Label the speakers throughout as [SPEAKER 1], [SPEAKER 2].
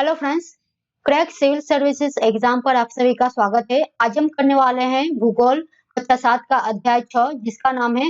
[SPEAKER 1] Hello friends, crack civil services exam पर आप सभी का स्वागत है। आज हम करने वाले हैं भूगोल कक्षा 7 का अध्याय 6 जिसका नाम है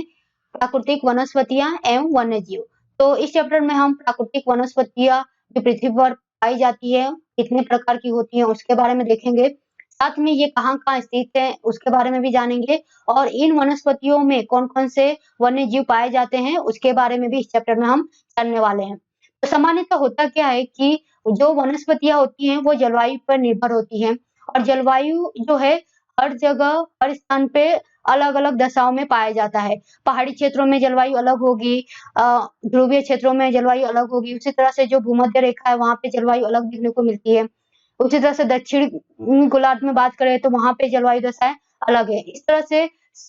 [SPEAKER 1] प्राकृतिक वनस्पतियां एवं वन्यजीव। तो इस चैप्टर में हम प्राकृतिक वनस्पतियां जो पृथ्वी पर पाई जाती है कितने प्रकार की होती हैं उसके बारे में देखेंगे। साथ में ये कहाँ-कहाँ स्थित है उसके बारे में भी जानेंगे और इन वनस्पतियों में कौन-कौन से वन्यजीव पाए जाते हैं उसके बारे में भी इस चैप्टर में हम जानने वाले हैं। तो सामान्यतः होता क्या है कि जो वनस्पतियां होती हैं वो जलवायु पर निर्भर होती हैं और जलवायु जो है हर जगह हर स्थान पे अलग-अलग दशाओं में पाया जाता है। पहाड़ी क्षेत्रों में जलवायु अलग होगी, ध्रुवीय क्षेत्रों में जलवायु अलग होगी, उसी तरह से जो भूमध्य रेखा है वहाँ पे जलवायु अलग देखने को मिलती है। उसी तरह से दक्षिण गोलार्ध में बात करें तो वहाँ पे जलवायु दशाएं अलग है। इस तरह से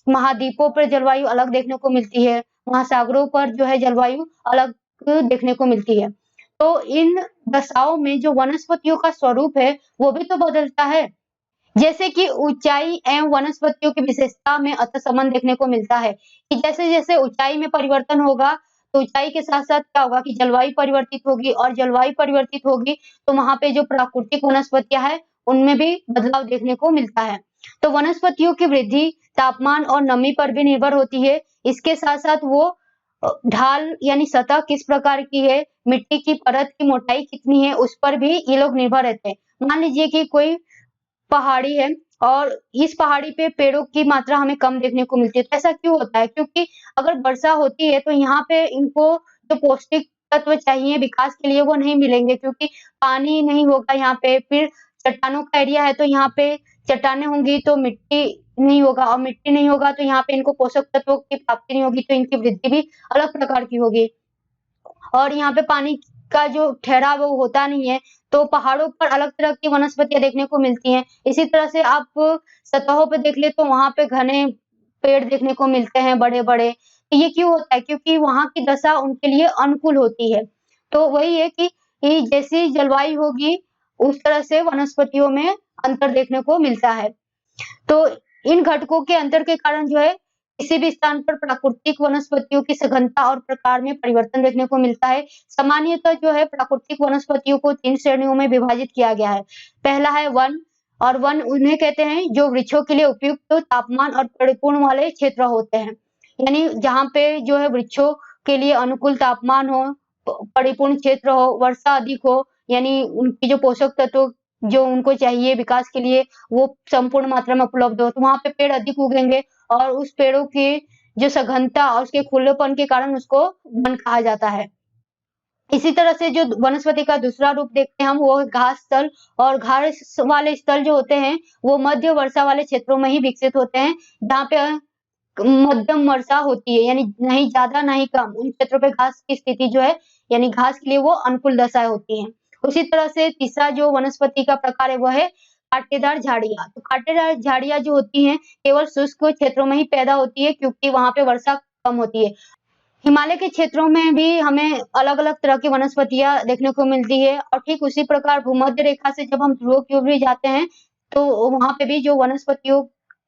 [SPEAKER 1] महाद्वीपों पर जलवायु अलग देखने को मिलती है, महासागरों पर जो है जलवायु अलग देखने को मिलती है। तो इन दशाओं में जो वनस्पतियों का स्वरूप है वो भी तो बदलता है। जैसे कि ऊंचाई एवं वनस्पतियों की विशेषता में अंतर संबंध देखने को मिलता है कि जैसे-जैसे ऊंचाई में परिवर्तन होगा तो ऊंचाई के साथ-साथ क्या होगा कि जलवायु परिवर्तित होगी और जलवायु परिवर्तित होगी तो वहां पे जो प्राकृतिक वनस्पतियां हैं उनमें भी बदलाव देखने को मिलता है। तो वनस्पतियों की वृद्धि तापमान और नमी पर भी निर्भर होती है। इसके साथ-साथ वो ढाल यानी सतह किस प्रकार की है, मिट्टी की परत की मोटाई कितनी है, उस पर भी ये लोग निर्भर रहते हैं। मान लीजिए कि कोई पहाड़ी है और इस पहाड़ी पे पेड़ों की मात्रा हमें कम देखने को मिलती है। तो ऐसा क्यों होता है? क्योंकि अगर वर्षा होती है तो यहाँ पे इनको जो पौष्टिक तत्व चाहिए विकास के लिए वो नहीं मिलेंगे क्योंकि पानी नहीं होगा यहाँ पे। फिर चट्टानों का एरिया है तो यहाँ पे चट्टानें होंगी तो मिट्टी नहीं होगा और मिट्टी नहीं होगा तो यहाँ पे इनको पोषक तत्वों की प्राप्ति नहीं होगी तो इनकी वृद्धि भी अलग प्रकार की होगी। और यहाँ पे पानी का जो ठहराव वो होता नहीं है तो पहाड़ों पर अलग तरह की वनस्पतियां देखने को मिलती हैं। इसी तरह से आप सतहों पे देख ले तो वहां पे घने पेड़ देखने को मिलते हैं बड़े-बड़े। ये क्यों होता है? क्योंकि वहां की दशा उनके लिए अनुकूल होती है। तो वही है कि जैसी जलवायु होगी उस तरह से वनस्पतियों में अंतर देखने को मिलता है। तो इन घटकों के अंतर के कारण जो है किसी भी स्थान पर प्राकृतिक वनस्पतियों की सघनता और प्रकार में परिवर्तन देखने को मिलता है। सामान्यतः जो है प्राकृतिक वनस्पतियों को 3 श्रेणियों में विभाजित किया गया है। पहला है वन और वन उन्हें कहते हैं जो वृक्षों के लिए उपयुक्त तापमान और परिपूर्ण वाले क्षेत्र होते हैं। यानी जहाँ पे जो है वृक्षों के लिए अनुकूल तापमान हो, परिपूर्ण क्षेत्र हो, वर्षा अधिक हो, यानी उनकी जो पोषक तत्व जो उनको चाहिए विकास के लिए वो संपूर्ण मात्रा में उपलब्ध हो, तो वहाँ पे पेड़ अधिक उगेंगे और उस पेड़ों की जो सघनता और उसके खुलेपन के कारण उसको वन कहा जाता है। इसी तरह से जो वनस्पति का दूसरा रूप देखते हैं हम वो घास स्थल और घास वाले स्थल जो होते हैं वो मध्य वर्षा वाले क्षेत्रों में ही विकसित होते हैं जहाँ पे मध्यम वर्षा होती है, यानी नहीं ज्यादा ना ही कम। उन क्षेत्रों पे घास की स्थिति जो है यानी घास के लिए वो अनुकूल दशाएं होती हैं। उसी तरह से तीसरा जो वनस्पति का प्रकार है वो है कांटेदार झाड़ियां। तो कांटेदार झाड़ियां जो होती हैं केवल शुष्क क्षेत्रों में ही पैदा होती है क्योंकि वहां पे वर्षा कम होती है। हिमालय के क्षेत्रों में भी हमें अलग-अलग तरह की वनस्पतियां देखने को मिलती है और ठीक उसी प्रकार भूमध्य रेखा से जब हम ध्रुव की ओर भी जाते हैं तो वहां पे भी जो वनस्पतियों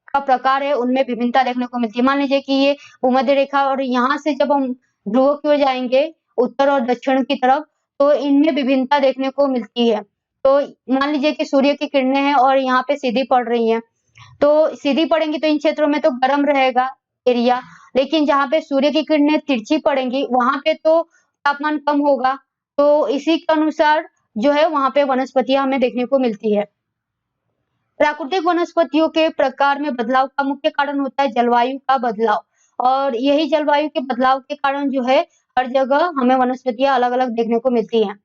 [SPEAKER 1] का प्रकार है उनमें विभिन्नता देखने को मिलती है। मान लीजिए कि ये भूमध्य रेखा और यहाँ से जब हम ध्रुव की ओर जाएंगे उत्तर और दक्षिण की तरफ तो इनमें विभिन्नता देखने को मिलती है। तो मान लीजिए कि सूर्य की किरणें हैं और यहाँ पे सीधी पड़ रही हैं, तो सीधी पड़ेंगी तो इन क्षेत्रों में तो गर्म रहेगा एरिया, लेकिन जहाँ पे सूर्य की किरणें तिरछी पड़ेंगी वहां पे तो तापमान कम होगा। तो इसी के अनुसार जो है वहां पे वनस्पतियां हमें देखने को मिलती है। प्राकृतिक वनस्पतियों के प्रकार में बदलाव का मुख्य कारण होता है जलवायु का बदलाव और यही जलवायु के बदलाव के कारण जो है हर जगह हमें वनस्पतियां अलग-अलग देखने को मिलती हैं।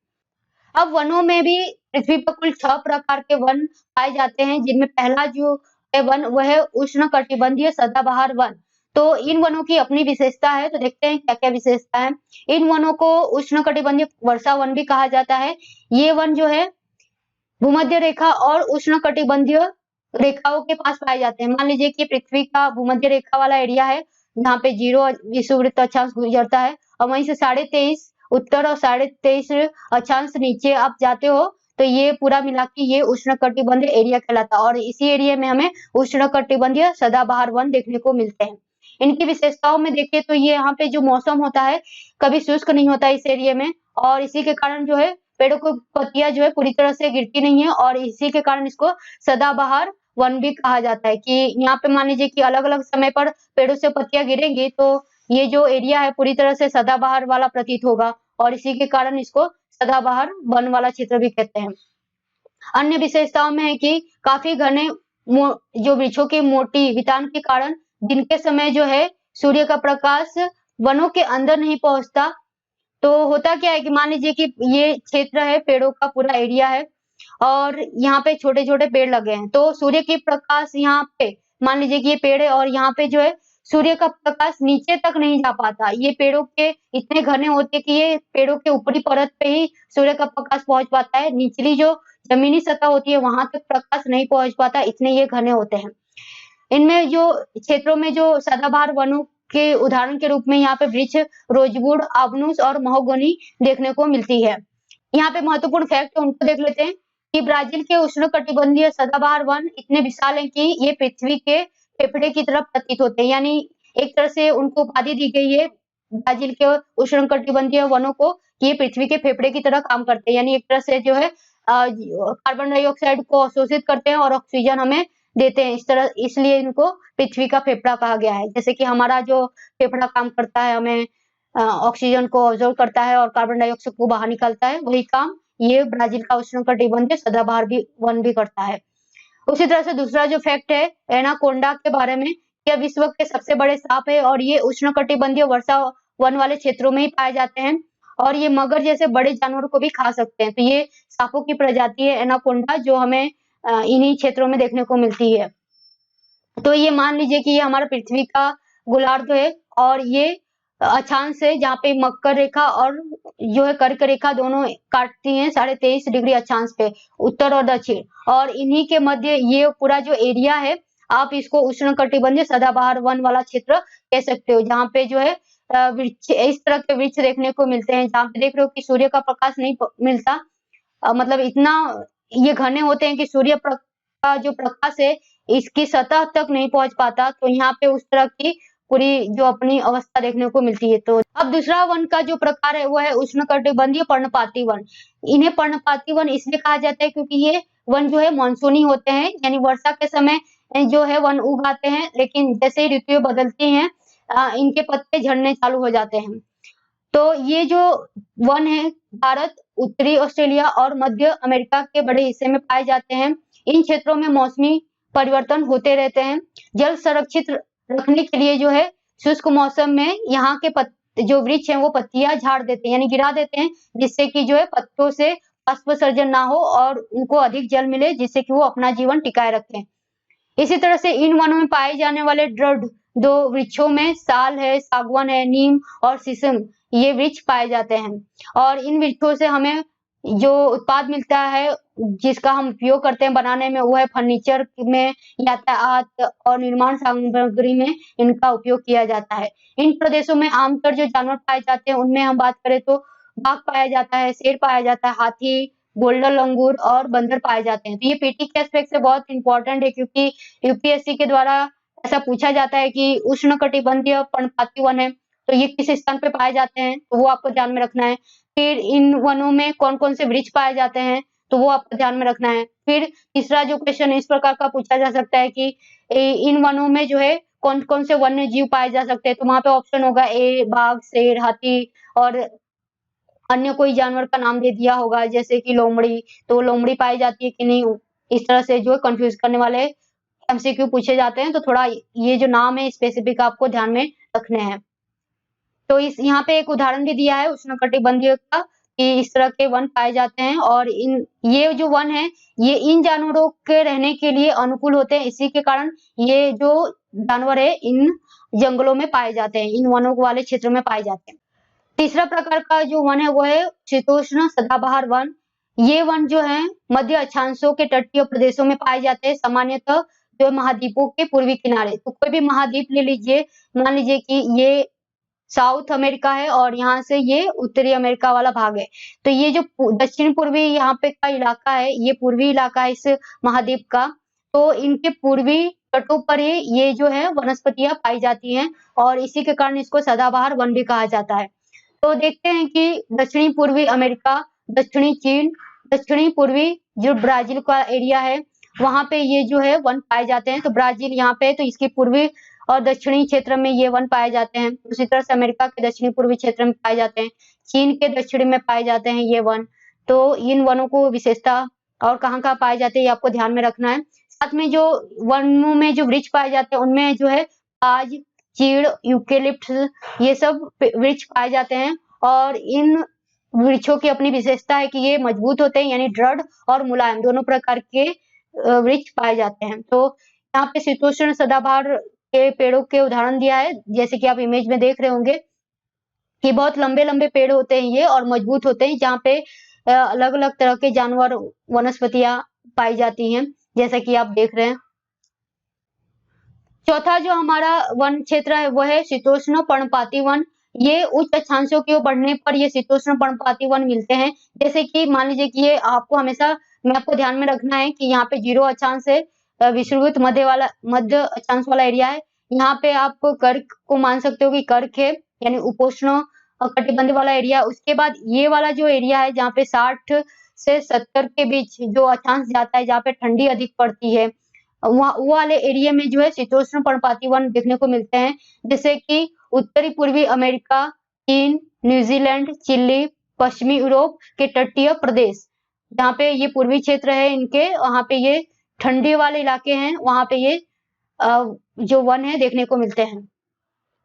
[SPEAKER 1] अब वनों में भी पृथ्वी पर कुल 6 प्रकार के वन पाए जाते हैं जिनमें पहला जो है वन वह है उष्णकटिबंधीय सदाबहार वन। तो इन वनों की अपनी विशेषता है तो देखते हैं क्या-क्या विशेषता है। इन वनों को उष्णकटिबंधीय वर्षा वन भी कहा जाता है। ये वन जो है भूमध्य रेखा और उष्णकटिबंधीय रेखाओं के पास पाए जाते हैं। मान लीजिए कि पृथ्वी का भूमध्य रेखा वाला एरिया है जहाँ पे 0 विषुववृत्त अक्षांश गुजरता है और वहीं से 23.5 उत्तर और 23.5 अक्षांश नीचे आप जाते हो तो ये पूरा मिला के ये उष्णकटिबंधीय एरिया कहलाता है और इसी एरिया में हमें उष्णकटिबंधीय सदाबहार वन देखने को मिलते हैं। इनकी विशेषताओं में देखें तो ये यहाँ पे जो मौसम होता है कभी शुष्क नहीं होता इस एरिया में और इसी के कारण जो है पेड़ों की पत्तियां जो है पूरी तरह से गिरती नहीं है और इसी के कारण इसको सदाबहार वन भी कहा जाता है कि यहाँ पे मान लीजिए कि अलग-अलग समय पर पेड़ों से पत्तियां गिरेंगी तो ये जो एरिया है पूरी तरह से सदाबहार वाला प्रतीत होगा और इसी के कारण इसको सदाबहार वन वाला क्षेत्र भी कहते हैं। अन्य विशेषताओं में है कि काफी घने जो वृक्षों की मोटी वितान के कारण दिन के समय जो है सूर्य का प्रकाश वनों के अंदर नहीं पहुंचता। तो होता क्या है कि मान लीजिए कि ये क्षेत्र है, पेड़ों का पूरा एरिया है और यहाँ पे छोटे-छोटे पेड़ लगे हैं, तो सूर्य की प्रकाश यहाँ पे मान लीजिए कि ये पेड़ है और यहाँ पे जो है सूर्य का प्रकाश नीचे तक नहीं जा पाता। ये पेड़ों के इतने घने होते हैं कि ये पेड़ों के ऊपरी परत पे ही सूर्य का प्रकाश पहुंच पाता है। निचली जो जमीनी सतह होती है वहां तक प्रकाश नहीं पहुंच पाता, इतने ये घने होते हैं। इनमें जो क्षेत्रों में जो सदाबहार वनों के उदाहरण के रूप में यहाँ पे वृक्ष रोजवुड, आबनूस और महोगनी देखने को मिलती है। यहाँ पे महत्वपूर्ण फैक्ट है उनको देख लेते हैं कि ब्राजील के उष्णकटिबंधीय सदाबहार वन इतने विशाल हैं कि ये पृथ्वी के फेफड़े की तरफ प्रतीत होते हैं, यानी एक तरह से उनको उपाधि दी गई है ब्राजील के उष्णकटिबंधीय वनों को कि ये पृथ्वी के फेफड़े की तरह काम करते हैं, यानी एक तरह से जो है कार्बन डाइऑक्साइड को अवशोषित करते हैं और ऑक्सीजन हमें देते हैं। इस तरह इसलिए इनको पृथ्वी का फेफड़ा कहा गया है। जैसे कि हमारा जो फेफड़ा काम करता है, हमें ऑक्सीजन को ऑब्जर्व करता है और कार्बन डाइऑक्साइड को बाहर निकालता है, वही काम ये ब्राजील का उष्णकटिबंधीय सदाबहार भी वन भी करता है। उसी तरह से दूसरा जो फैक्ट है एनाकोंडा के बारे में, यह विश्व के सबसे बड़े सांप है और ये उष्णकटिबंधीय वर्षा वन वाले क्षेत्रों में ही पाए जाते हैं और ये मगर जैसे बड़े जानवरों को भी खा सकते हैं। तो ये सांपों की प्रजाति है एनाकोंडा जो हमें इन्हीं क्षेत्रों में देखने को मिलती है। तो ये मान लीजिए कि ये हमारा पृथ्वी का गोलार्ध है और ये अक्षांश है जहाँ पे मकर रेखा और जो है कर्क रेखा दोनों काटती हैं 23.5 डिग्री अक्षांश पे, उत्तर और दक्षिण, और इन्हीं के मध्य ये पूरा जो एरिया है आप इसको उष्णकटिबंधीय सदाबहार वन वाला क्षेत्र कह सकते हो, जहाँ पे जो है वृक्ष इस तरह के वृक्ष देखने को मिलते हैं जहाँ पे देख रहे हो कि सूर्य का प्रकाश नहीं मिलता, मतलब इतना ये घने होते हैं कि सूर्य का जो प्रकाश है इसकी सतह तक नहीं पहुंच पाता। तो यहाँ पे उस तरह की पूरी जो अपनी अवस्था देखने को मिलती है। तो अब दूसरा वन का जो प्रकार है वो है उष्णकटिबंधीय पर्णपाती वन। इन्हें पर्णपाती वन इसलिए कहा जाता है क्योंकि ये वन जो है मानसूनी होते हैं, यानी वर्षा के समय जो है वन उग आते हैं, लेकिन जैसे ही ऋतुएं बदलती हैं इनके पत्ते झड़ने चालू हो जाते हैं। तो ये जो वन है भारत, उत्तरी ऑस्ट्रेलिया और मध्य अमेरिका के बड़े हिस्से में पाए जाते हैं। इन क्षेत्रों में मौसमी परिवर्तन होते रहते हैं। जल संरक्षित रखने के लिए जो है शुष्क मौसम में यहाँ के जो वृक्ष हैं वो पत्तियां झाड़ देते हैं, यानी गिरा देते हैं, जिससे कि जो है पत्तों से बाष्पसर्जन ना हो और उनको अधिक जल मिले, जिससे कि वो अपना जीवन टिकाए रखें। इसी तरह से इन वनों में पाए जाने वाले दृढ़ दो वृक्षों में साल है, सागवान है, नीम और शीशम ये वृक्ष पाए जाते हैं और इन वृक्षों से हमें जो उत्पाद मिलता है जिसका हम उपयोग करते हैं बनाने में वो है फर्नीचर में, यातायात और निर्माण सामग्री में इनका उपयोग किया जाता है। इन प्रदेशों में आमतौर जो जानवर पाए जाते हैं उनमें हम बात करें तो बाघ पाया जाता है, शेर पाया जाता है, हाथी, गोल्डन लंगूर और बंदर पाए जाते हैं। तो ये पीटी के एस्पेक्ट से बहुत इंपॉर्टेंट है क्योंकि यूपीएससी के द्वारा ऐसा पूछा जाता है कि उष्णकटिबंधीय पर्णपाती वन है तो ये किस स्थान पे पाए जाते हैं, तो वो आपको ध्यान में रखना है। फिर इन वनों में कौन-कौन से वृक्ष पाए जाते हैं तो वो आपको ध्यान में रखना है। फिर तीसरा जो क्वेश्चन इस प्रकार का पूछा जा सकता है कि इन वनों में जो है कौन-कौन से वन्य जीव पाए जा सकते हैं, तो वहां पे ऑप्शन होगा ए बाघ, शेर, हाथी और अन्य कोई जानवर का नाम दे दिया होगा जैसे कि लोमड़ी, तो लोमड़ी पाई जाती है कि नहीं, इस तरह से जो कंफ्यूज करने वाले एमसीक्यू पूछे जाते हैं। तो थोड़ा ये जो नाम है स्पेसिफिक आपको ध्यान में रखने हैं। तो इस यहाँ पे एक उदाहरण भी दिया है उष्णकटिबंधीय का कि इस तरह के वन पाए जाते हैं और ये जो वन है ये इन जानवरों के रहने के लिए अनुकूल होते हैं, इसी के कारण ये जो जानवर है इन जंगलों में पाए जाते हैं, इन वनों वाले क्षेत्रों में पाए जाते हैं। तीसरा प्रकार का जो वन है वो है शीतोष्ण सदाबहार वन। ये वन जो है मध्य अक्षांशों के तटीय प्रदेशों में पाए जाते हैं, सामान्यतः जो महाद्वीपों के पूर्वी किनारे। तो कोई भी महाद्वीप ले लीजिए, मान लीजिए कि ये साउथ अमेरिका है और यहाँ से ये उत्तरी अमेरिका वाला भाग है। तो ये जो दक्षिण पूर्वी यहाँ पे का इलाका है ये पूर्वी इलाका है इस महाद्वीप का, तो इनके पूर्वी तटों पर ही ये जो है वनस्पतियां पाई जाती हैं और इसी के कारण इसको सदाबहार वन भी कहा जाता है। तो देखते हैं कि दक्षिणी पूर्वी अमेरिका दक्षिणी चीन, दक्षिणी पूर्वी जो ब्राजील का एरिया है वहां पे ये जो है वन पाए जाते हैं। तो ब्राजील यहाँ पे है तो इसकी पूर्वी और दक्षिणी क्षेत्र में ये वन पाए जाते हैं। उसी तरह से अमेरिका के दक्षिणी पूर्वी क्षेत्र में पाए जाते हैं, चीन के दक्षिण में पाए जाते हैं ये वन। तो इन वनों को विशेषता और कहाँ-कहाँ पाए जाते हैं ये आपको ध्यान में रखना है। साथ में जो वनों में जो वृक्ष पाए जाते हैं उनमें जो है आज, चीड़, यूकेलिप्टस ये सब वृक्ष पाए जाते हैं और इन वृक्षों की अपनी विशेषता है कि ये मजबूत होते हैं, यानी दृढ़ और मुलायम दोनों प्रकार के वृक्ष पाए जाते हैं। तो यहाँ पे शीतोष्ण सदाबहार के पेड़ों के उदाहरण दिया है, जैसे कि आप इमेज में देख रहे होंगे कि बहुत लंबे-लंबे पेड़ होते हैं ये और मजबूत होते हैं, जहाँ पे अलग-अलग तरह के जानवर, वनस्पतियां पाई जाती हैं, जैसा कि आप देख रहे हैं। चौथा जो हमारा वन क्षेत्र है वो है शीतोष्ण पर्णपाती वन। ये उच्च अक्षांशों की ओर बढ़ने पर ये शीतोष्ण पर्णपाती वन मिलते हैं। जैसे कि मान लीजिए कि ये आपको हमेशा में आपको ध्यान में रखना है कि यहाँ पे 0 अक्षांश से विषुववृत्त मध्य अक्षांश वाला एरिया है। यहाँ पे आप कर्क को मान सकते हो कि कर्क है, यानी उपोष्ण कटिबंध वाला एरिया। उसके बाद ये वाला जो एरिया है जहाँ पे 60 से 70 के बीच जो अक्षांश जाता है, जहाँ पे ठंडी अधिक पड़ती है, वहाँ वो वाले एरिया में जो है शीतोष्ण पर्णपाती वन देखने को मिलते हैं। जैसे कि उत्तरी पूर्वी अमेरिका, चीन, न्यूजीलैंड, चिली, पश्चिमी यूरोप के तटीय प्रदेश, जहाँ पे ये पूर्वी क्षेत्र है इनके, वहाँ पे ये ठंडी वाले इलाके हैं, वहाँ पे ये जो वन है देखने को मिलते हैं।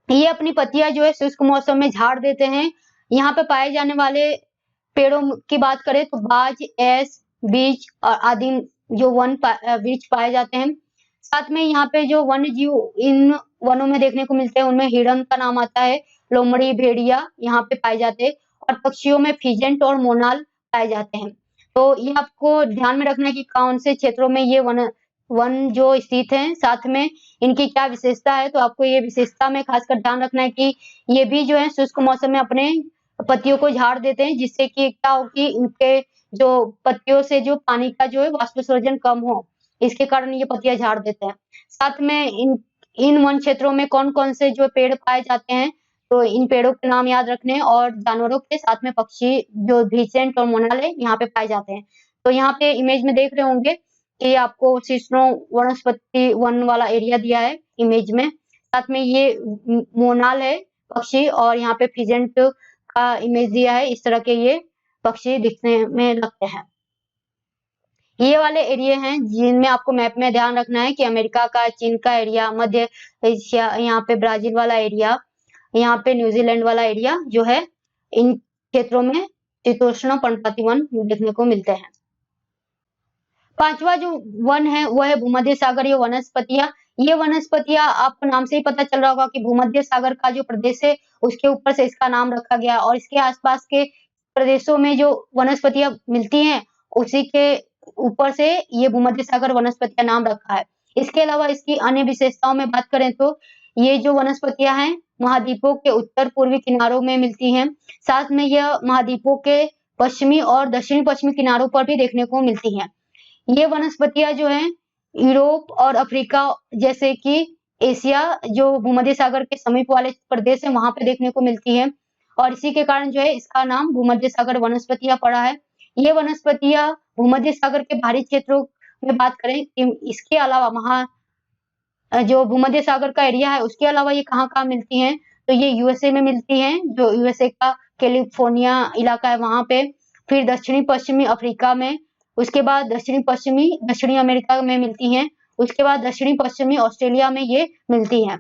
[SPEAKER 1] ये अपनी पत्तियां जो है शुष्क मौसम में झाड़ देते हैं। यहाँ पे पाए जाने वाले पेड़ों की बात करें तो बाज, एस, बीच और आदि जो वृक्ष पाए जाते हैं। साथ में यहाँ पे जो वन्य जीव इन वनों में देखने को मिलते हैं उनमें हिरण का नाम आता है, लोमड़ी, भेड़िया यहाँ पे पाए जाते हैं और पक्षियों में फिजेंट और मोनाल पाए जाते हैं। तो ये आपको ध्यान में रखना है कि कौन से क्षेत्रों में ये वन जो स्थित हैं, साथ में इनकी क्या विशेषता है। तो आपको ये विशेषता में खासकर ध्यान रखना है कि ये भी जो है शुष्क मौसम में अपने पत्तियों को झाड़ देते हैं, जिससे कि क्या हो कि इनके जो पत्तियों से जो पानी का जो है वाष्पोत्सर्जन कम हो, इसके कारण ये पत्तियां झाड़ देते हैं। साथ में इन वन क्षेत्रों में कौन-कौन से जो पेड़ पाए जाते हैं, तो इन पेड़ों के नाम याद रखने और जानवरों के साथ में पक्षी जो भिसेंट और मोनाल है यहाँ पे पाए जाते हैं। तो यहाँ पे इमेज में देख रहे होंगे कि आपको शीर्षणों वनस्पति वन वाला एरिया दिया है इमेज में। साथ में ये मोनाल है पक्षी और यहाँ पे फिजेंट का इमेज दिया है। इस तरह के ये पक्षी दिखने में लगते हैं। ये वाले एरिया हैं जिनमें आपको मैप में ध्यान रखना है कि अमेरिका का, चीन का एरिया, मध्य एशिया, यहाँ पे ब्राजील वाला एरिया, यहाँ पे न्यूजीलैंड वाला एरिया जो है, इन क्षेत्रों में शीतोष्ण पर्णपाती वन देखने को मिलते हैं। पांचवा जो वन है वो है भूमध्य सागरीय वनस्पतियां। ये वनस्पतियां आपको नाम से ही पता चल रहा होगा कि भूमध्य सागर का जो प्रदेश है उसके ऊपर से इसका नाम रखा गया और इसके आसपास के प्रदेशों में जो वनस्पतियां मिलती हैं उसी के ऊपर से ये भूमध्य सागर वनस्पतियां नाम रखा है। इसके अलावा इसकी अन्य विशेषताओं में बात करें तो ये जो वनस्पतियां हैं महाद्वीपों के उत्तर पूर्वी किनारों में मिलती हैं। साथ में यह महाद्वीपों के पश्चिमी और दक्षिणी पश्चिमी किनारों पर भी देखने को मिलती हैं। ये वनस्पतियां जो हैं यूरोप और अफ्रीका जैसे कि एशिया जो भूमध्य सागर के समीप वाले प्रदेश है वहां पे देखने को मिलती है और इसी के कारण जो है इसका नाम भूमध्य सागर वनस्पतियां पड़ा है। ये वनस्पतियां भूमध्य सागर के बाहरी क्षेत्रों में बात करें कि इसके अलावा वहां जो भूमध्य सागर का एरिया है उसके अलावा ये कहाँ मिलती हैं, तो ये यूएसए में मिलती हैं, जो यूएसए का कैलिफोर्निया इलाका है वहां पे, फिर दक्षिणी पश्चिमी अफ्रीका में, उसके बाद दक्षिणी अमेरिका में मिलती हैं, उसके बाद दक्षिणी पश्चिमी ऑस्ट्रेलिया में ये मिलती हैं।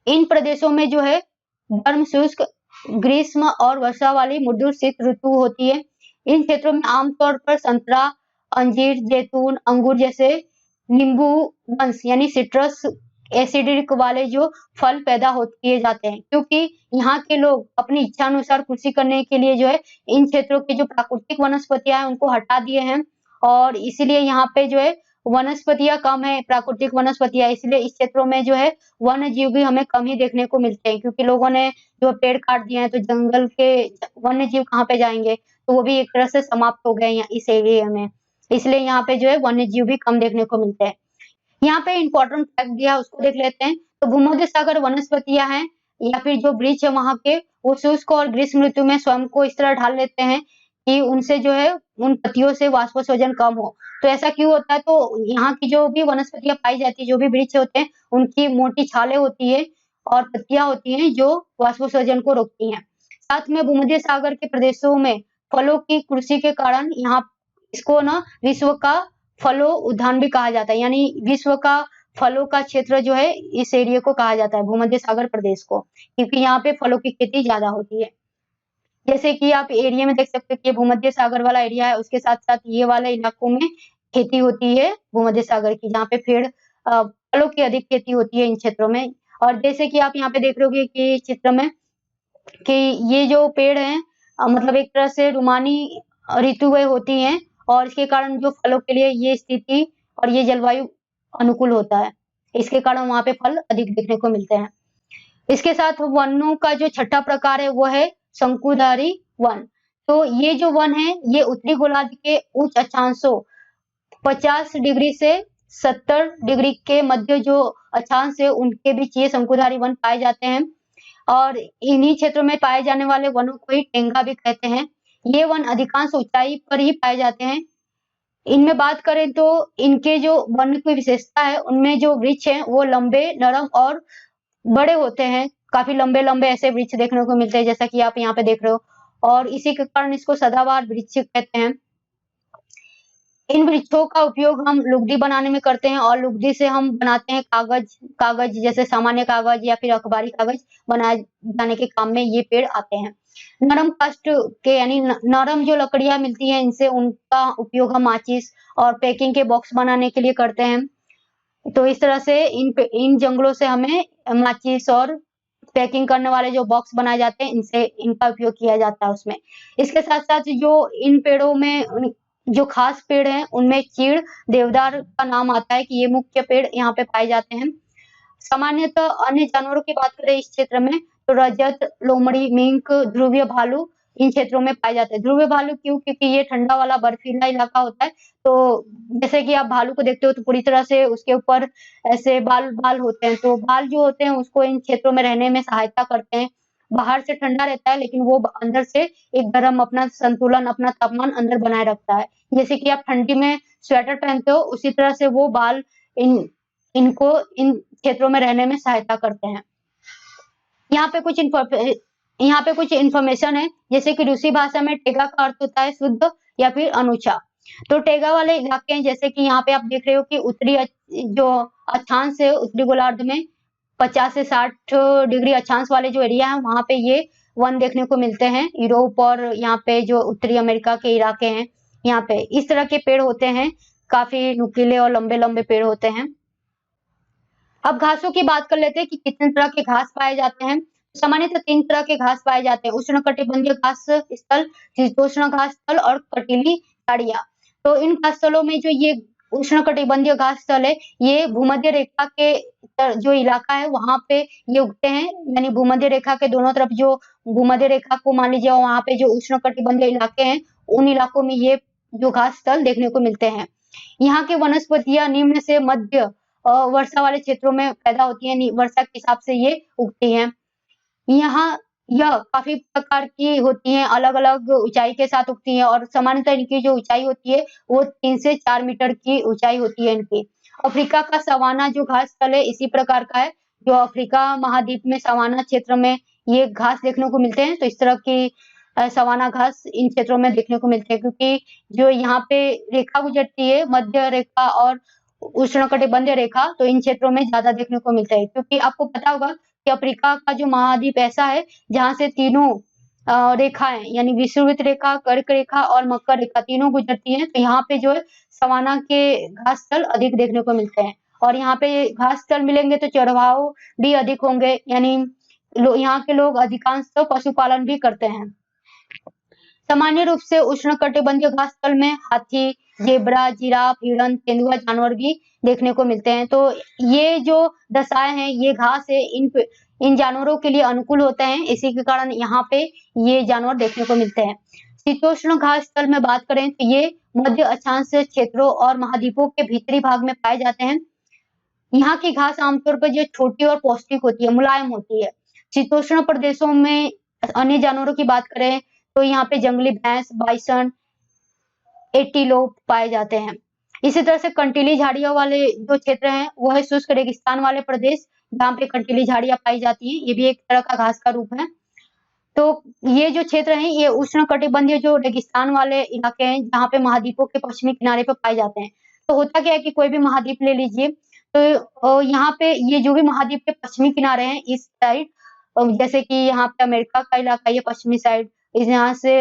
[SPEAKER 1] इन प्रदेशों में जो है गर्म शुष्क ग्रीष्म और वर्षा वाली मृदु शीत ऋतु होती है। इन क्षेत्रों में आमतौर पर संतरा, अंजीर, जैतून, अंगूर जैसे नींबू वंश यानी सिट्रस एसिडिक वाले जो फल पैदा किए जाते हैं, क्योंकि यहाँ के लोग अपनी इच्छा अनुसार कृषि करने के लिए जो है इन क्षेत्रों की जो प्राकृतिक वनस्पतियां हैं उनको हटा दिए हैं और इसीलिए यहाँ पे जो है वनस्पतियां कम है, प्राकृतिक वनस्पतियां, इसलिए इस क्षेत्रों में जो है वन्य जीव भी हमें कम ही देखने को मिलते हैं, क्योंकि लोगों ने जो पेड़ काट दिए हैं तो जंगल के वन्य जीव कहाँ पे जाएंगे, तो वो भी एक तरह से समाप्त हो गए हैं इस एरिया में, इसलिए यहाँ पे जो है वन्य जीव भी कम देखने को मिलते हैं। यहाँ पे इंपॉर्टेंट फैक्ट दिया उसको देख लेते हैं। तो भूमध्य सागर वनस्पतियां हैं या फिर जो वृक्ष है वहां के वो शुष्क और ग्रीष्म ऋतु में स्वयं को इस तरह ढाल लेते हैं कि उनसे जो है उन पत्तियों से वाष्पोत्सर्जन कम हो। तो ऐसा क्यों होता है? तो यहाँ की जो भी वनस्पतियाँ पाई जाती है, जो भी वृक्ष होते हैं, उनकी मोटी छालें होती है और पत्तियाँ होती हैं जो वाष्पोत्सर्जन को रोकती हैं। साथ में भूमध्य सागर के प्रदेशों में फलों की कृषि के कारण यहाँ इसको ना विश्व का फलों उद्यान भी कहा जाता है, यानी विश्व का फलों का क्षेत्र जो है इस एरिया को कहा जाता है, भूमध्य सागर प्रदेश को, क्योंकि यहाँ पे फलों की खेती ज्यादा होती है। जैसे कि आप एरिया में देख सकते हो कि भूमध्य सागर वाला एरिया है, उसके साथ-साथ ये वाले इलाकों में खेती होती है भूमध्य सागर की, जहाँ पे फलों की अधिक खेती होती है इन क्षेत्रों में। और जैसे कि आप यहाँ पे देख रहे होगे कि चित्र में कि ये जो पेड़ हैं मतलब एक तरह से रुमानी ऋतुएँ होती हैं और इसके कारण जो फलों के लिए ये स्थिति और ये जलवायु अनुकूल होता है। इसके कारण वहाँ पे फल अधिक देखने को मिलते हैं। इसके साथ वनों का जो छठा प्रकार है वो है शंकुधारी वन। तो ये जो वन है ये उत्तरी गोलार्ध के उच्च अक्षांशों 50 डिग्री से 70 डिग्री के मध्य जो अक्षांश है उनके बीच ये शंकुधारी वन पाए जाते हैं और इन्हीं क्षेत्रों में पाए जाने वाले वनों को ही टेंगा भी कहते हैं। ये वन अधिकांश ऊंचाई पर ही पाए जाते हैं। इनमें बात करें तो इनके जो वन की विशेषता है उनमें जो वृक्ष हैं वो लंबे, नरम और बड़े होते हैं। काफी लंबे-लंबे ऐसे वृक्ष देखने को मिलते हैं जैसा कि आप यहाँ पे देख रहे हो और इसी के कारण इसको सदाबहार वृक्ष कहते हैं। इन वृक्षों का उपयोग हम लुगदी बनाने में करते हैं और लुगदी से हम बनाते हैं कागज जैसे सामान्य कागज या फिर अखबारी कागज बनाए जाने के काम में ये पेड़ आते हैं। नरम काष्ठ के यानी नरम जो लकड़ियां मिलती हैं इनसे उनका उपयोग हम माचिस और पैकिंग के बॉक्स बनाने के लिए करते हैं। तो इस तरह से इन जंगलों से हमें माचिस और पैकिंग करने वाले जो बॉक्स बनाए जाते हैं इनसे इनका उपयोग किया जाता है उसमें। इसके साथ-साथ जो इन पेड़ों में जो खास पेड़ हैं उनमें चीड़, देवदार का नाम आता है कि ये मुख्य पेड़ यहाँ पे पाए जाते हैं। सामान्यतः अन्य जानवरों की बात करें इस क्षेत्र में तो रजत, लोमड़ी, मिंक, ध्रुवीय भालू इन क्षेत्रों में पाए जाते हैं। ध्रुवीय भालू क्यों? क्योंकि ये ठंडा वाला बर्फीला इलाका होता है, तो जैसे कि आप भालू को देखते हो तो पूरी तरह से उसके ऊपर ऐसे बाल होते हैं, तो बाल जो होते हैं उसको इन क्षेत्रों में रहने में सहायता करते हैं। बाहर से ठंडा रहता है लेकिन वो अंदर से एक गर्म अपना संतुलन, अपना तापमान अंदर बनाए रखता है। जैसे कि आप ठंडी में स्वेटर पहनते हो उसी तरह से वो बाल इनको इन क्षेत्रों में रहने में सहायता करते हैं। यहाँ पे कुछ इन्फॉर्मेशन है जैसे कि रूसी भाषा में टेगा का अर्थ होता है शुद्ध या फिर अनुचा। तो टेगा वाले इलाके हैं जैसे कि यहाँ पे आप देख रहे हो कि उत्तरी जो अक्षांश है उत्तरी गोलार्ध में 50 से 60 डिग्री अक्षांश वाले जो एरिया है वहां पे ये वन देखने को मिलते हैं। यूरोप और यहाँ पे जो उत्तरी अमेरिका के इलाके हैं यहाँ पे इस तरह के पेड़ होते हैं, काफी नुकीले और लंबे-लंबे पेड़ होते हैं। अब घासों की बात कर लेते हैं कि कितने तरह के घास पाए जाते हैं। सामान्यतः 3 तरह के घास पाए जाते हैं, उष्णकटिबंधीय घास स्थल, शीतोष्ण घास स्थल और कटीली झाड़ियां। तो इन घास स्थलों में जो ये उष्णकटिबंधीय घास स्थल है ये भूमध्य रेखा के जो इलाका है वहां पे ये उगते हैं, यानी भूमध्य रेखा के दोनों तरफ जो भूमध्य रेखा को मान लीजिए वहां पे जो उष्णकटिबंधीय इलाके हैं उन इलाकों में ये जो घास स्थल देखने को मिलते हैं। यहाँ की वनस्पतियां निम्न से मध्य वर्षा वाले क्षेत्रों में पैदा होती हैं, वर्षा के हिसाब से ये उगती हैं। यहाँ यह काफी प्रकार की होती हैं, अलग-अलग ऊंचाई के साथ उगती हैं और सामान्यतः इनकी जो ऊंचाई होती है वो 3 से 4 मीटर की ऊंचाई होती है इनकी। अफ्रीका का सवाना जो घास स्थल है इसी प्रकार का है, जो अफ्रीका महाद्वीप में सवाना क्षेत्र में ये घास देखने को मिलते हैं। तो इस तरह की सवाना घास इन क्षेत्रों में देखने को मिलते हैं क्योंकि जो यहाँ पे रेखा गुजरती है मध्य रेखा और उष्णकटिबंधीय रेखा तो इन क्षेत्रों में ज्यादा देखने को मिलता है क्योंकि आपको पता होगा कि अफ्रीका का जो महाद्वीप ऐसा है जहाँ से तीनों रेखाएं यानी विषुववृत्त रेखा, कर्क रेखा और मकर रेखा तीनों गुजरती हैं। तो यहाँ पे जो है सवाना के घास स्थल अधिक देखने को मिलते हैं और यहाँ पे घास स्थल मिलेंगे तो चरवाहों भी अधिक होंगे, यानी यहाँ के लोग अधिकांश तो पशुपालन भी करते हैं। सामान्य रूप से उष्णकटिबंधीय घास स्थल में हाथी, जेब्रा, जिराफ, हिरण, तेंदुआ जानवर भी देखने को मिलते हैं। तो ये जो दशाएं हैं ये घास है इन जानवरों के लिए अनुकूल होते हैं, इसी के कारण यहाँ पे ये जानवर देखने को मिलते हैं। शीतोष्ण घास स्थल में बात करें तो ये मध्य अक्षांश क्षेत्रों और महाद्वीपों के भीतरी भाग में पाए जाते हैं। यहाँ की घास आमतौर पर जो छोटी और पौष्टिक होती है, मुलायम होती है। शीतोष्ण प्रदेशों में अन्य जानवरों की बात करें तो यहाँ पे जंगली भैंस, बाइसन, एंटीलोप पाए जाते हैं। इसी तरह से कंटीली झाड़ियों वाले जो क्षेत्र हैं वो है शुष्क रेगिस्तान वाले प्रदेश, जहाँ पे कंटीली झाड़ियाँ पाई जाती हैं। ये भी एक तरह का घास का रूप है। तो ये जो क्षेत्र हैं ये उष्णकटिबंधीय जो रेगिस्तान वाले इलाके हैं, जहाँ पे महाद्वीपों के पश्चिमी किनारे पे पाए जाते हैं। तो होता क्या है कि कोई भी महाद्वीप ले लीजिए, तो यहाँ पे ये जो भी महाद्वीप के पश्चिमी किनारे हैं इस साइड, जैसे कि यहाँ पे अमेरिका का इलाका, ये पश्चिमी साइड, इस यहाँ से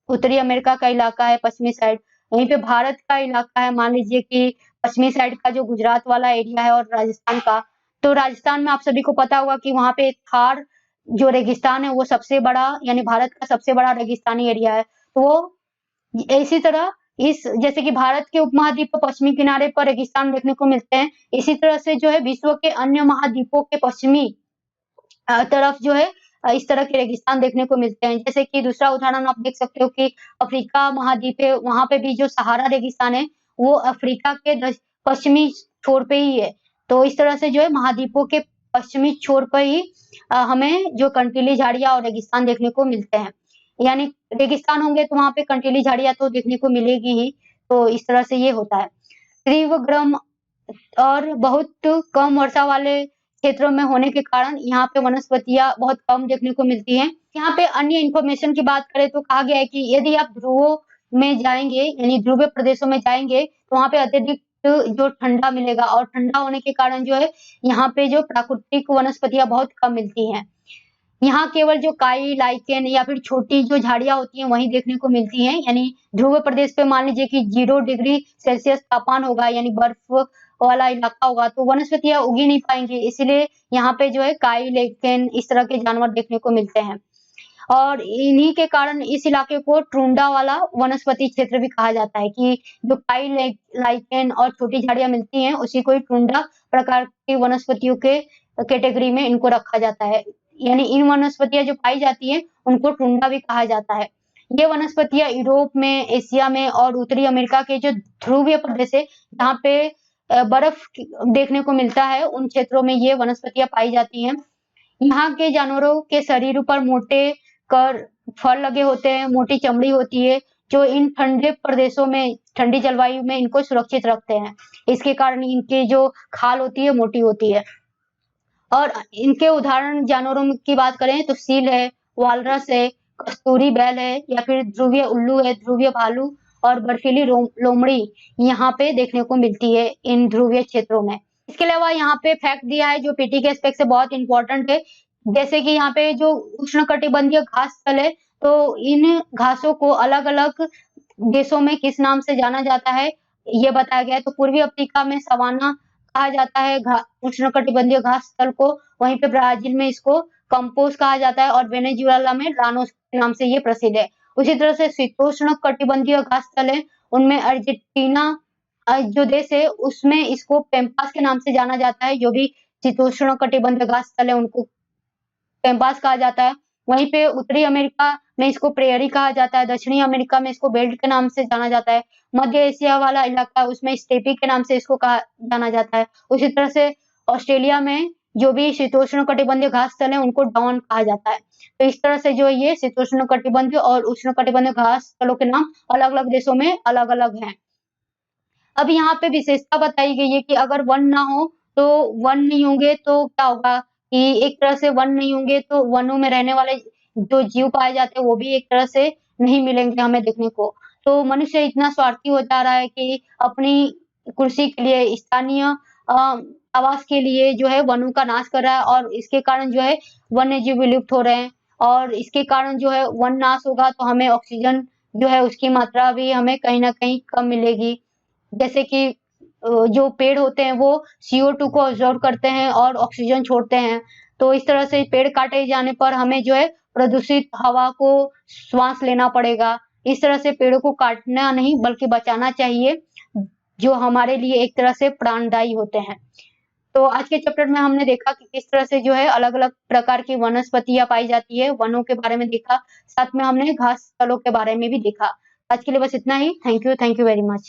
[SPEAKER 1] उत्तरी अमेरिका का इलाका है पश्चिमी साइड, वहीं पे भारत का इलाका है, मान लीजिए कि पश्चिमी साइड का जो गुजरात वाला एरिया है और राजस्थान का। तो राजस्थान में आप सभी को पता होगा कि वहाँ पे थार जो रेगिस्तान है वो सबसे बड़ा, यानी भारत का सबसे बड़ा रेगिस्तानी एरिया है। तो वो इसी तरह इस जैसे कि भारत के उपमहाद्वीप के पश्चिमी किनारे पर रेगिस्तान देखने को मिलते हैं, इसी तरह से जो है विश्व के अन्य महाद्वीपों के पश्चिमी तरफ जो है इस तरह के रेगिस्तान देखने को मिलते हैं। जैसे कि दूसरा उदाहरण आप देख सकते हो कि अफ्रीका महाद्वीप है, वहाँ पे भी जो सहारा रेगिस्तान है वो अफ्रीका के पश्चिमी छोर पे ही है। तो इस तरह से जो है महाद्वीपों के पश्चिमी छोर पर ही हमें जो कंटीली झाड़ियाँ और रेगिस्तान देखने को मिलते हैं। यानी रेगिस्तान होंगे तो वहाँ पे कंटीली झाड़ियाँ तो देखने को मिलेगी ही। तो इस तरह से ये होता है। तीव्र गर्म और बहुत कम वर्षा वाले क्षेत्रों में होने के कारण यहाँ पे वनस्पतियाँ बहुत कम देखने को मिलती हैं। यहाँ पे अन्य इन्फॉर्मेशन की बात करें तो कहा गया है कि यदि आप ध्रुवों में जाएँगे, यानी ध्रुवीय प्रदेशों में जाएँगे, तो वहाँ पे अत्यधिक जो ठंडा मिलेगा और ठंडा होने के कारण जो है यहाँ पे जो प्राकृतिक वनस्पतियाँ बहुत कम मिलती हैं। यहाँ केवल जो काई, लाइकेन या फिर छोटी जो झाड़ियाँ होती हैं वही देखने को मिलती हैं। यानी ध्रुव प्रदेश पे मान लीजिए कि 0 डिग्री सेल्सियस तापमान होगा, यानी बर्फ वाला इलाका होगा, तो वनस्पतियाँ उग ही नहीं पाएंगी। इसीलिए यहाँ पे जो है काई, लाइकेन इस तरह के जानवर देखने को मिलते हैं। और इन्हीं के कारण इस इलाके को टुंड्रा वाला वनस्पति क्षेत्र भी कहा जाता है कि जो काई, लाइकेन और छोटी झाड़ियाँ मिलती हैं उसी को ही टुंड्रा प्रकार की वनस्पतियों के कैटेगरी में इनको रखा जाता है। यानी इन वनस्पतियाँ जो पाई जाती हैं उनको टुंड्रा भी कहा जाता है। ये वनस्पतियाँ यूरोप में, एशिया में और उत्तरी अमेरिका के जो ध्रुवीय प्रदेश है जहाँ पे बर्फ देखने को मिलता है उन क्षेत्रों में ये वनस्पतियाँ पाई जाती हैं। यहाँ के जानवरों के शरीर पर मोटे कर फर लगे होते हैं, मोटी चमड़ी होती है, जो इन ठंडे प्रदेशों में, ठंडी जलवायु में इनको सुरक्षित रखते हैं। इसके कारण इनकी जो खाल होती है मोटी होती है। और इनके उदाहरण जानवरों की बात करें तो सील है, वालरस है, कस्तूरी बैल है या फिर ध्रुवीय उल्लू है, ध्रुवीय भालू और बर्फीली लोमड़ी यहाँ पे देखने को मिलती है इन ध्रुवीय क्षेत्रों में। इसके अलावा यहाँ पे फैक्ट दिया है जो पीटी के एस्पेक्ट से बहुत इंपॉर्टेंट है। जैसे कि यहाँ पे जो उष्णकटिबंधीय घास स्थल है, तो इन घासों को अलग-अलग देशों में किस नाम से जाना जाता है, ये बताया गया है। तो पूर्वी अफ्रीका में सवाना कहा जाता है उष्णकटिबंधीय घास स्थल को, वहीं पे ब्राजील में इसको कंपोज कहा जाता है और वेनेजुएला में लानोस के नाम से ये प्रसिद्ध है। उसी तरह से शीतोष्ण कटिबंधीय घास स्थल है, उनमें अर्जेंटीना जो देश है उसमें इसको पेम्पास के नाम से जाना जाता है। जो भी शीतोष्ण कटिबंधीय घास स्थल है उनको पेम्पास कहा जाता है। वहीं पे उत्तरी अमेरिका में इसको प्रेयरी कहा जाता है, दक्षिणी अमेरिका में इसको बेल्ट के नाम से जाना जाता है, मध्य एशिया वाला इलाका उसमें स्टेपी के नाम से इसको कहा जाना जाता है। उसी तरह से ऑस्ट्रेलिया में जो भी शीतोष्ण कटिबंधीय घास स्थल है उनको डॉन कहा जाता है। तो इस तरह से जो ये शीतोष्ण कटिबंधीय और उष्ण कटिबंधीय घास स्थलों के नाम अलग-अलग देशों में अलग-अलग हैं। अब यहाँ पे विशेषता बताई गई है कि अगर वन ना हो तो वन नहीं होंगे तो क्या होगा कि एक तरह से वन नहीं होंगे तो वनों में रहने वाले जो जीव पाए जाते हैं वो भी एक तरह से नहीं मिलेंगे हमें देखने को। तो मनुष्य इतना स्वार्थी हो जा रहा है कि अपनी कुर्सी के लिए, स्थानीय आवास के लिए जो है वनों का नाश कर रहा है और इसके कारण जो है वन्य जीव विलुप्त हो रहे हैं और इसके कारण जो है वन नाश होगा तो हमें ऑक्सीजन जो है उसकी मात्रा भी हमें कहीं न कहीं कम मिलेगी। जैसे कि जो पेड़ होते हैं वो CO2 को अब्ज़ॉर्ब करते हैं और ऑक्सीजन छोड़ते हैं। तो इस तरह से पेड़ काटे जाने पर हमें जो है प्रदूषित हवा को श्वास लेना पड़ेगा। इस तरह से पेड़ों को काटना नहीं बल्कि बचाना चाहिए, जो हमारे लिए एक तरह से प्राणदायी होते हैं। तो आज के चैप्टर में हमने देखा कि किस तरह से जो है अलग-अलग प्रकार की वनस्पतियाँ पाई जाती है, वनों के बारे में देखा, साथ में हमने घास स्थलों के बारे में भी देखा। आज के लिए बस इतना ही। Thank you very much.